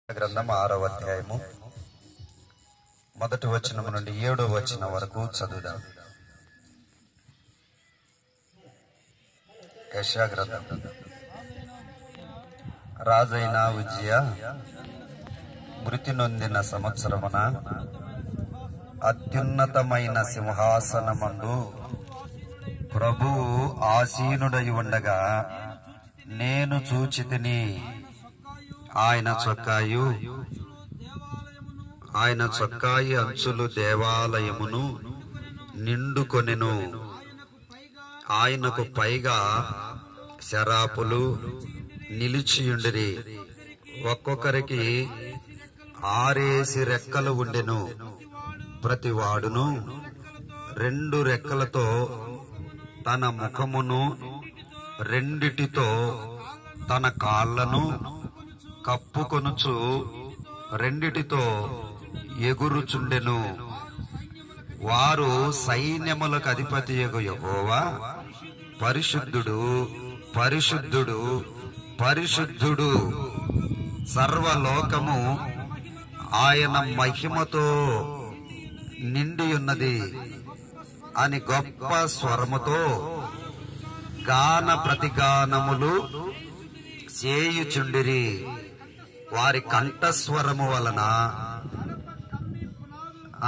గ్రంథం 6వ అధ్యాయము మొదటి వచనం నుండి 7వ వచనం వరకు చదువుదాం. యెషయా గ్రంథం. రాజైన ఉజ్జియా మృతి నొందిన సంవత్సరమున అత్యున్నతమైన సింహాసనమందు ప్రభువు ఆసీనుడై ఉండగా నేను చూచితిని. ఆయన చొక్కాయి అంచులు దేవాలయమును నిండుకొనెను. ఆయనకు పైగా శరాపులు నిలిచియుండిరి. ఒక్కొక్కరికి 6 రెక్కలు ఉండెను. ప్రతివాడును 2 రెక్కలతో తన ముఖమును రెండిటితో తన కాళ్లను కప్పుకొనుచు రెండిటితో ఎగురుచుండెను. వారు సైన్యములకు అధిపతియగు యెహోవా పరిశుద్ధుడు, పరిశుద్ధుడు, పరిశుద్ధుడు, సర్వలోకము ఆయన మహిమతో నిండియున్నది అని గొప్ప స్వరముతో గాన ప్రతిగానములు చేయుచుండిరి. వారి కంఠస్వరము వలన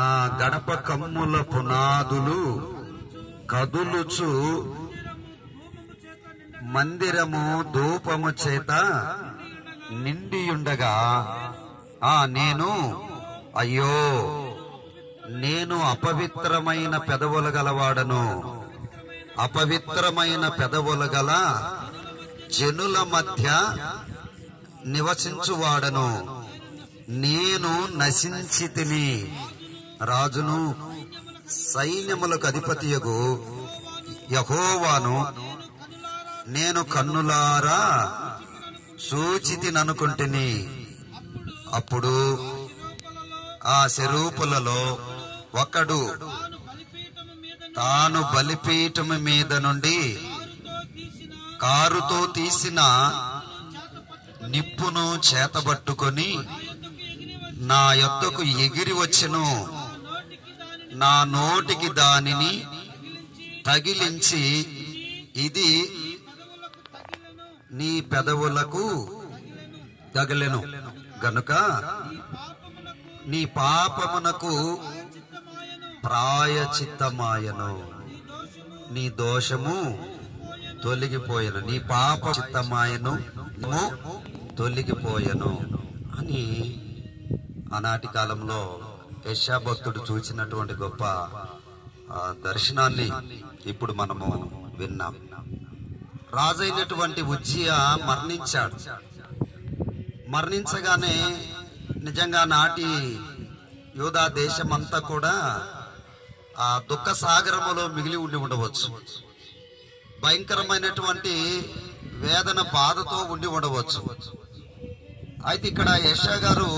ఆ గడప కమ్ముల పునాదులు కదులుచు మందిరము ధూపము చేత నిండియుండగా నేను అయ్యో, నేను అపవిత్రమైన పెదవులు గలవాడను, అపవిత్రమైన పెదవులు గల జనుల మధ్య నివసించువాడను, నేను నశించితిని. రాజును సైన్యములకు అధిపతియగు యెహోవాను నేను కన్నులారా చూచితిననుకుంటుని. అప్పుడు ఆ శరూపులలో ఒకడు తాను బలిపీఠము మీద నుండి కారుతో తీసిన నిప్పును చేతబట్టుకొని నా యొద్దకు ఎగిరి వచ్చెను. నా నోటికి దానిని తగిలించి, ఇది నీ పెదవులకు తగిలెను గనుక నీ పాపమునకు ప్రాయచిత్తమాయను, నీ దోషము తొలగిపోయెను, నీ పాప చిత్తమాయను తొలగిపోయెను అని ఆనాటి కాలంలో యెషయా భక్తుడు చూసినటువంటి గొప్ప దర్శనాన్ని ఇప్పుడు మనము విన్నాం. రాజైనటువంటి ఉజ్జియా మరణించాడు. మరణించగానే నిజంగా నాటి యూదా దేశమంతా కూడా ఆ దుఃఖ సాగరములో మిగిలి ఉండి ఉండవచ్చు. భయంకరమైనటువంటి వేదన బాధతో ఉండి ఉండవచ్చు. అయితే ఇక్కడ యెషయా గారు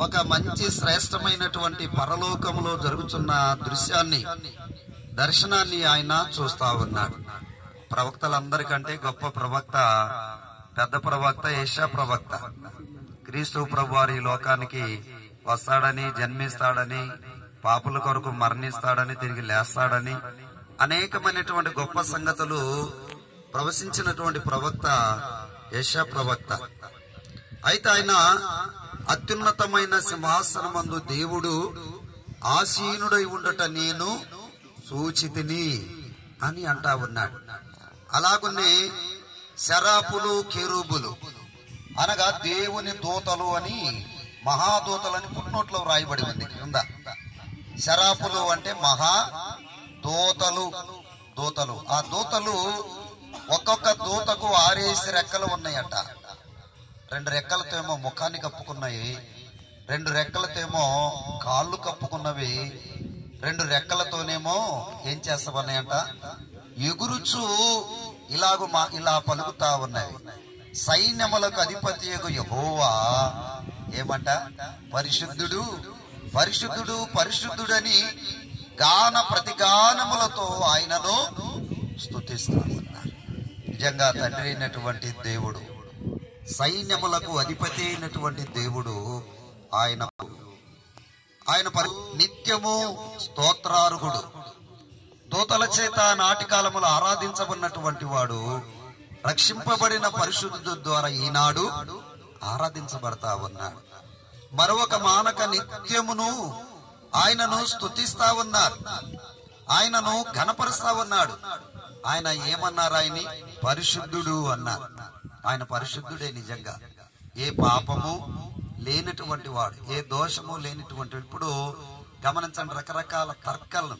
ఒక మంచి శ్రేష్టమైనటువంటి పరలోకములో జరుగుతున్న దర్శనాన్ని ఆయన చూస్తా ఉన్నాడు. ప్రవక్తలందరికంటే గొప్ప ప్రవక్త, పెద్ద ప్రవక్త యెషయా ప్రవక్త. క్రీస్తు ప్రభువారు ఈ లోకానికి వస్తాడని, జన్మిస్తాడని, పాపుల కొరకు మరణిస్తాడని, తిరిగి లేస్తాడని అనేకమైనటువంటి గొప్ప సంగతులు ప్రవచించినటువంటి ప్రవక్త యెషయా ప్రవక్త. అయితే ఆయన అత్యున్నతమైన సింహాసనమందు దేవుడు ఆసీనుడై ఉండట నేను చూచితిని అని అంటా ఉన్నాడు. అలాగనే శరాపులు, కెరూబులు అనగా దేవుని దూతలు అని, మహాదూతలని పుట్నోట్లో వ్రాయబడి ఉంది కింద. శరాపులు అంటే మహా దూతలు. ఆ దూతలు ఒక్కొక్క దూతకు 6 రెక్కలు ఉన్నాయట. 2 రెక్కలతో ఏమో ముఖాన్ని కప్పుకున్నాయి, 2 రెక్కలతోమో కాళ్ళు కప్పుకున్నవి, 2 రెక్కలతోనేమో ఏం చేస్తామన్నాయంట, ఎగురుచు ఇలా పలుకుతా ఉన్నాయి. సైన్యములకు అధిపతియగు యెహోవా ఏమంట, పరిశుద్ధుడు, పరిశుద్ధుడు, పరిశుద్ధుడని గాన ప్రతిగానములతో ఆయనను స్తుతిస్తా ఉన్నారు. నిజంగా తండ్రి అయినటువంటి దేవుడు సైన్యములకు అధిపతి అయినటువంటి దేవుడు ఆయన నిత్యము స్తోత్రార్హుడు. దూతల చేత నాటి కాలములో ఆరాధించబడినటువంటి వాడు రక్షింపబడిన పరిశుద్ధుడు ద్వారా ఈనాడు ఆరాధించబడతా ఉన్నాడు. మరొక మానక నిత్యమును ఆయనను స్తుతిస్తా ఉన్నారు, ఆయనను ఘనపరుస్తా ఉన్నాడు. ఆయన ఏమన్నారు? ఆయన్ని పరిశుద్ధుడు అన్నారు. ఆయన పరిశుద్ధుడే నిజంగా. ఏ పాపము లేనటువంటి వాడు, ఏ దోషము లేనటువంటి. ఇప్పుడు గమనించండి, రకరకాల తర్కాలను